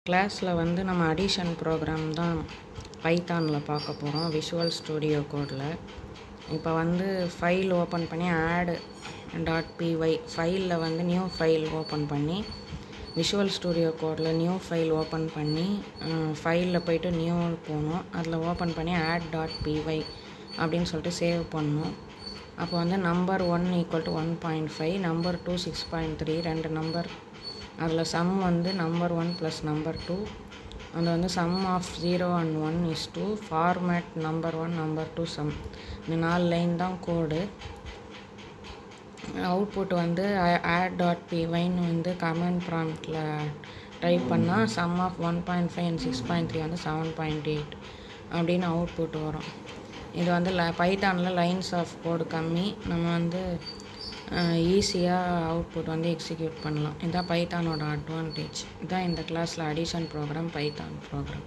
கிளாஸில் வந்து நம்ம அடிஷன் ப்ரோக்ராம் தான் பைத்தானில் பார்க்க போகிறோம் விஷுவல் ஸ்டுடியோ கோடில். இப்போ வந்து ஃபைல் ஓப்பன் பண்ணி add.py ஃபைலில் வந்து நியூ ஃபைல் ஓப்பன் பண்ணி விஷுவல் ஸ்டுடியோ கோடில் நியூ ஃபைல் ஓப்பன் பண்ணி ஃபைலில் போய்ட்டு நியூ போகணும். அதில் ஓப்பன் பண்ணி add.py அப்படின்னு சொல்லிட்டு சேவ் பண்ணணும். அப்போ வந்து நம்பர் 1 = 1.5, நம்பர் 2 6.3 ரெண்டு நம்பர். அதில் சம் வந்து நம்பர் 1 + நம்பர் 2. அது வந்து sum of 0 and 1 is 2. Format number 1 number 2 sum. இந்த 4 லைன் தான் கோடு. அவுட்புட் வந்து add.pyன்னு வந்து கமெண்ட் ப்ராம்ப்டில் டைப் பண்ணால் சம் ஆஃப் 1.5 and 6.3 வந்து 7.8 அப்படின்னு அவுட்புட் வரும். இது வந்து பைத்தானில் லைன்ஸ் ஆஃப் கோடு கம்மி, நம்ம வந்து ஈஸியாக அவுட்புட் வந்து எக்ஸிக்யூட் பண்ணலாம். இதுதான் பைத்தானோட அட்வான்டேஜ். இதுதான் இந்த கிளாஸில் அடிஷன் ப்ரோக்ராம் பைத்தான் ப்ரோக்ராம்.